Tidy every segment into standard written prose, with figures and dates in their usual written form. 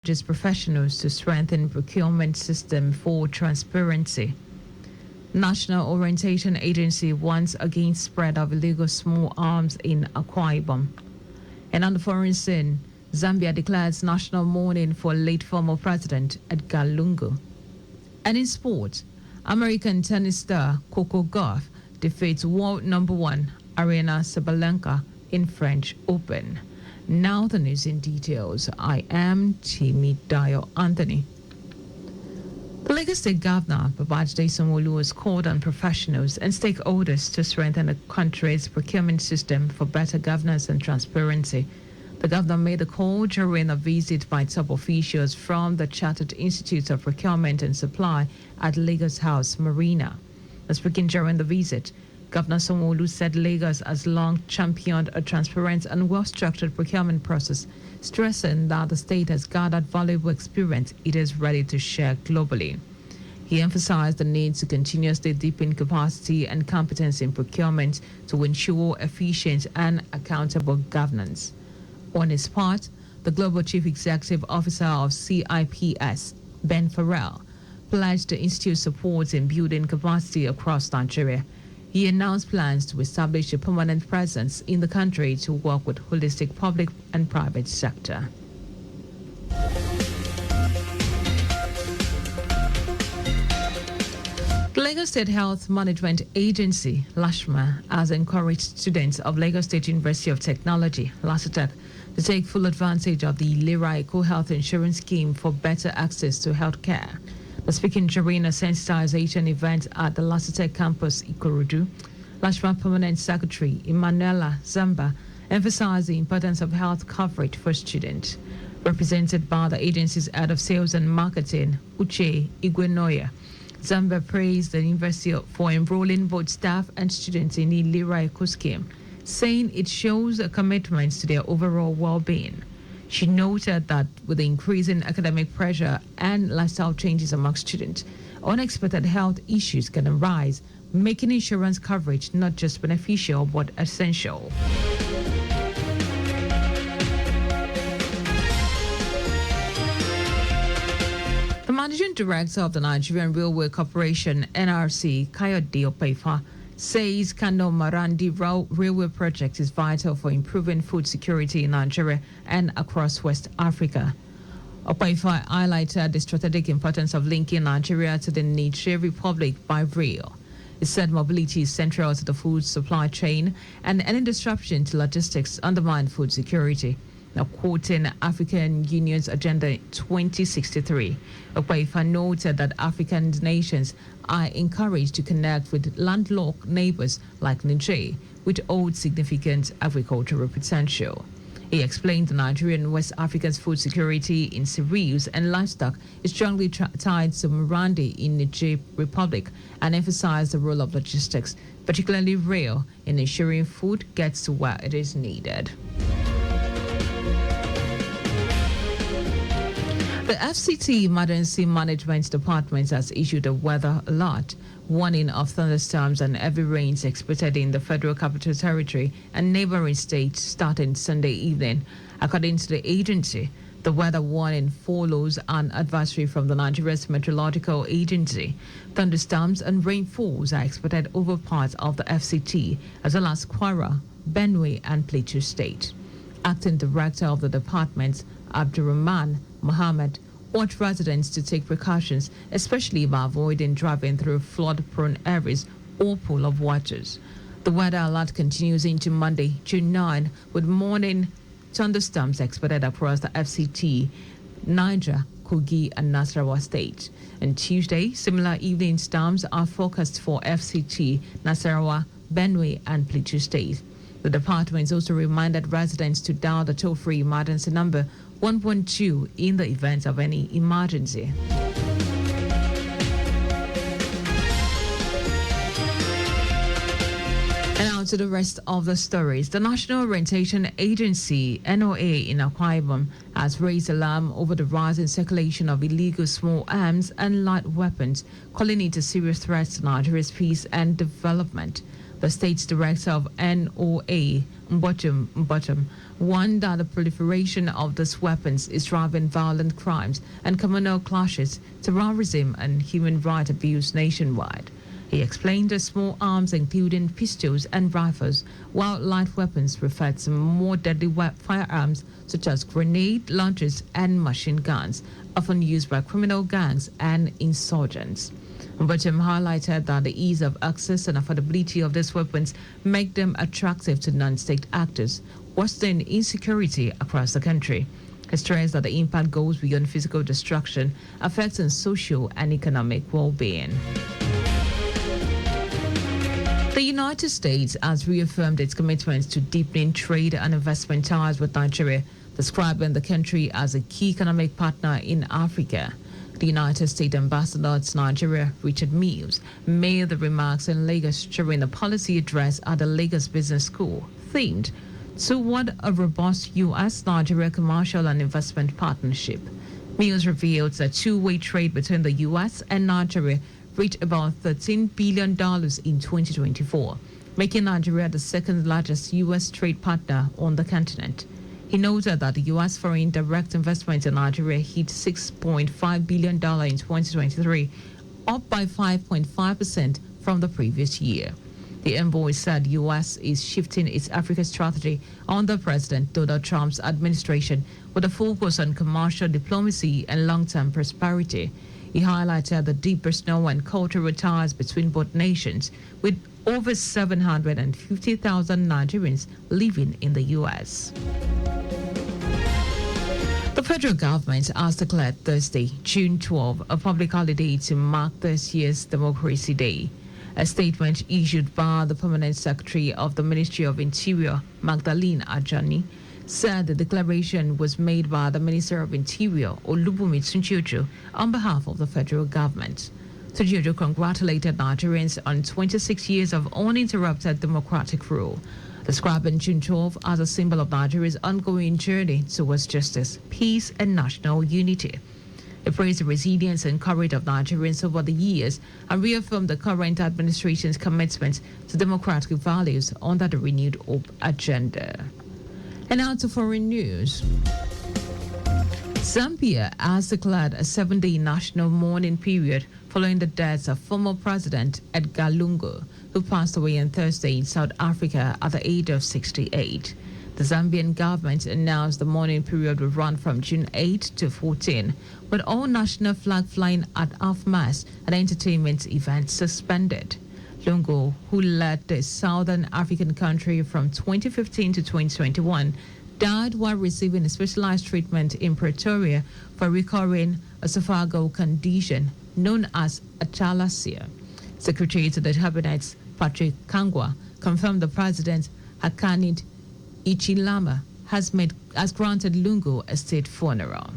urges professionals to strengthen procurement system for transparency. National Orientation Agency warns against spread of illegal small arms in Akwa Ibom. And on the foreign scene, Zambia declares national mourning for late former President Edgar Lungu. And in sport, American tennis star Coco Gauff defeats world number one Aryna Sabalenka in French Open. Now the news in details. I am Timmy Dayo Anthony. The Lagos State Governor, Babajide Sanwo-Olu, has called on professionals and stakeholders to strengthen the country's procurement system for better governance and transparency. The governor made the call during a visit by top officials from the Chartered Institute of Procurement and Supply at Lagos House Marina. Speaking during the visit, Governor Sanwo-Olu said Lagos has long championed a transparent and well-structured procurement process, stressing that the state has gathered valuable experience it is ready to share globally. He emphasized the need to continuously deepen capacity and competence in procurement to ensure efficient and accountable governance. On his part, the Global Chief Executive Officer of CIPS, Ben Farrell, pledged the Institute support in building capacity across Nigeria. He announced plans to establish a permanent presence in the country to work with holistic public and private sector. The Lagos State Health Management Agency, LASHMA, has encouraged students of Lagos State University of Technology, LASUTECH, to take full advantage of the Lira Eco Health Insurance Scheme for better access to health care. Speaking during a sensitization event at the LASUTECH campus, Ikorodu, LASHMA Permanent Secretary Emanuela Zamba emphasized the importance of health coverage for students. Represented by the agency's head of sales and marketing, Uche Igwenoya, Zamba praised the university for enrolling both staff and students in the Lira Eco scheme, saying it shows a commitment to their overall well-being. She noted that with the increasing academic pressure and lifestyle changes among students, unexpected health issues can arise, making insurance coverage not just beneficial but essential. The managing director of the Nigerian Railway Corporation, NRC, Kayode Opeifa, says Kano Marandi Railway project is vital for improving food security in Nigeria and across West Africa. Opeifa highlighted the strategic importance of linking Nigeria to the Niger Republic by rail. He said mobility is central to the food supply chain and any disruption to logistics undermine food security. Now, quoting African Union's Agenda 2063, Opeifa noted that African nations are encouraged to connect with landlocked neighbors like Niger, which hold significant agricultural potential. He explained the Nigerian and West Africa's food security in cereals and livestock is strongly tied to Morandi in Niger Republic and emphasized the role of logistics, particularly rail, in ensuring food gets to where it is needed. The FCT Emergency Management Department has issued a weather alert, warning of thunderstorms and heavy rains expected in the Federal Capital Territory and neighboring states starting Sunday evening. According to the agency, the weather warning follows an advisory from the Nigeria's Meteorological Agency. Thunderstorms and rainfalls are expected over parts of the FCT, as well as Kwara, Benue, and Plateau State. Acting Director of the department, Abdurrahman Mohammed, urged residents to take precautions, especially by avoiding driving through flood-prone areas or pool of waters. The weather alert continues into Monday, June 9, with morning thunderstorms expected across the FCT, Niger, Kogi, and Nasarawa states. And Tuesday, similar evening storms are forecast for FCT, Nasarawa, Benue, and Plateau states. The department also reminded residents to dial the toll-free emergency number 112 in the event of any emergency. And now to the rest of the stories. The National Orientation Agency, NOA, in Akwa Ibom has raised alarm over the rise in circulation of illegal small arms and light weapons, calling it a serious threat to Nigeria's peace and development. The state's director of NOA, Mbotum, One, that the proliferation of these weapons is driving violent crimes and communal clashes, terrorism, and human rights abuse nationwide. He explained that small arms, including pistols and rifles, while light weapons refer to more deadly firearms such as grenade launchers and machine guns, often used by criminal gangs and insurgents. Bottom highlighted that the ease of access and affordability of these weapons make them attractive to non-state actors, worsening insecurity across the country. He stressed that the impact goes beyond physical destruction, affecting social and economic well-being. The United States has reaffirmed its commitment to deepening trade and investment ties with Nigeria, describing the country as a key economic partner in Africa. The United States Ambassador to Nigeria, Richard Mills, made the remarks in Lagos during a policy address at the Lagos Business School, themed toward a robust U.S.-Nigeria commercial and investment partnership. Mills revealed that two-way trade between the U.S. and Nigeria reached about $13 billion in 2024, making Nigeria the second largest U.S. trade partner on the continent. He noted that the U.S. foreign direct investment in Nigeria hit $6.5 billion in 2023, up by 5.5% from the previous year. The envoy said the U.S. is shifting its Africa strategy under President Donald Trump's administration with a focus on commercial diplomacy and long-term prosperity. He highlighted the deep personal and cultural ties between both nations, with over 750,000 Nigerians living in the U.S. The federal government has declared Thursday, June 12, a public holiday to mark this year's Democracy Day. A statement issued by the Permanent Secretary of the Ministry of Interior, Magdalene Ajani, said the declaration was made by the Minister of Interior, Olubunmi Tunjiojo, on behalf of the federal government. Tunjiojo congratulated Nigerians on 26 years of uninterrupted democratic rule, describing June 12 as a symbol of Nigeria's ongoing journey towards justice, peace, and national unity. He praised the resilience and courage of Nigerians over the years and reaffirmed the current administration's commitment to democratic values under the Renewed Hope agenda. And now to foreign news. Zambia has declared a 7-day national mourning period following the death of former President Edgar Lungu, who passed away on Thursday in South Africa at the age of 68. The Zambian government announced the mourning period will run from June 8 to 14, with all national flag flying at half-mast and entertainment events suspended. Lungu, who led the Southern African country from 2015 to 2021, died while receiving specialized treatment in Pretoria for recurring esophageal condition known as achalasia. Secretary to the Cabinet Patrick Kangwa confirmed the president Hakainde Hichilema has granted Lungu a state funeral.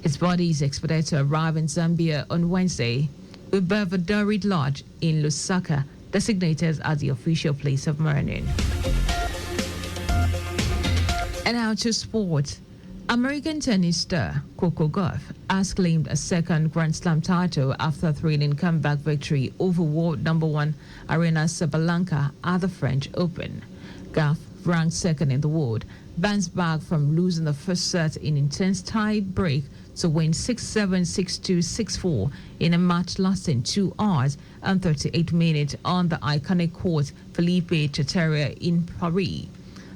His body is expected to arrive in Zambia on Wednesday, with Belvedere Lodge in Lusaka designated as the official place of mourning. And now to sport. American tennis star Coco Gauff has claimed a second Grand Slam title after a thrilling comeback victory over world number one Aryna Sabalenka at the French Open. Gauff, ranked second in the world, bounced back from losing the first set in intense tie break to win 6-7, 6-2, 6-4 in a match lasting 2 hours and 38 minutes on the iconic court Philippe Chatrier in Paris.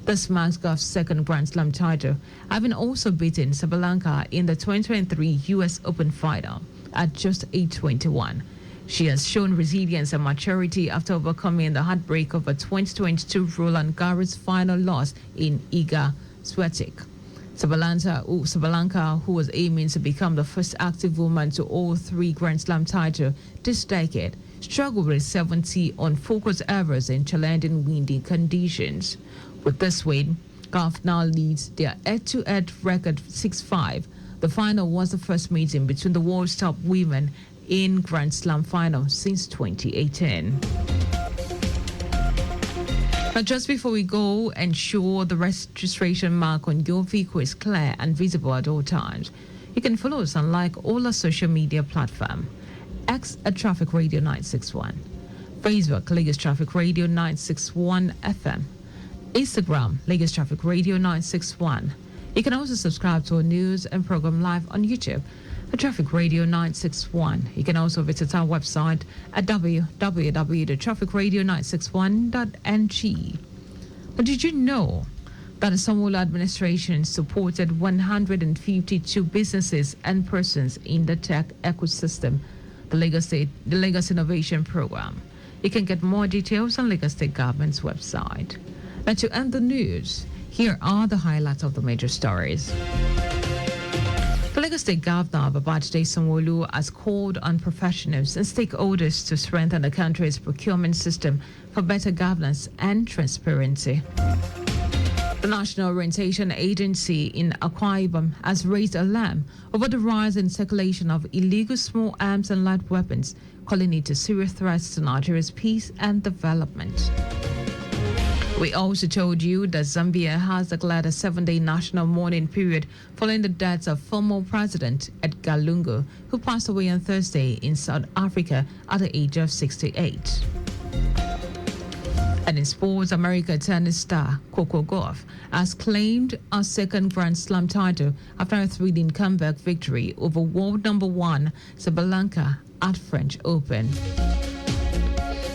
This marks Gauff's second Grand Slam title, having also beaten Sabalenka in the 2023 U.S. Open final at just age 21. She has shown resilience and maturity after overcoming the heartbreak of a 2022 Roland Garros final loss in Iga Swiatek. Sabalenka, who was aiming to become the first active woman to hold 3 Grand Slam titles this decade, struggled with 70 unfocused errors in challenging windy conditions. With this win, Gauff now leads their head-to-head record 6-5. The final was the first meeting between the world's top women in Grand Slam final since 2018. Now, just before we go, ensure the registration mark on your vehicle is clear and visible at all times. You can follow us on like all our social media platforms. X at Traffic Radio 961, Facebook Lagos Traffic Radio 961 FM, Instagram, Lagos Traffic Radio 961. You can also subscribe to our news and program live on YouTube at Traffic Radio 961. You can also visit our website at www.trafficradio961.ng. But did you know that the Sanwo-Olu administration supported 152 businesses and persons in the tech ecosystem, the Lagos Innovation Program? You can get more details on Lagos State Government's website. And to end the news, here are the highlights of the major stories. The Lagos State Governor Babajide Sanwo-Olu has called on professionals and stakeholders to strengthen the country's procurement system for better governance and transparency. The National Orientation Agency in Akwa Ibom has raised alarm over the rise in circulation of illegal small arms and light weapons, calling it a serious threat to Nigeria's peace and development. We also told you that Zambia has declared a 7-day national mourning period following the death of former President Edgar Lungu, who passed away on Thursday in South Africa at the age of 68. And in sports, America tennis star Coco Gauff has claimed a second Grand Slam title after a 3-0 comeback victory over world number 1 Sabalenka at French Open.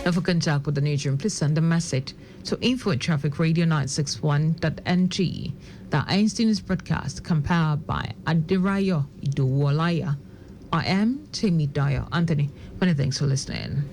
Now for contact with the newsroom, please send a message to info@trafficradio961.ng. The Einstein is broadcast compiled by Adirayo Iduwolaya. I am Dayo Anthony. Many thanks for listening.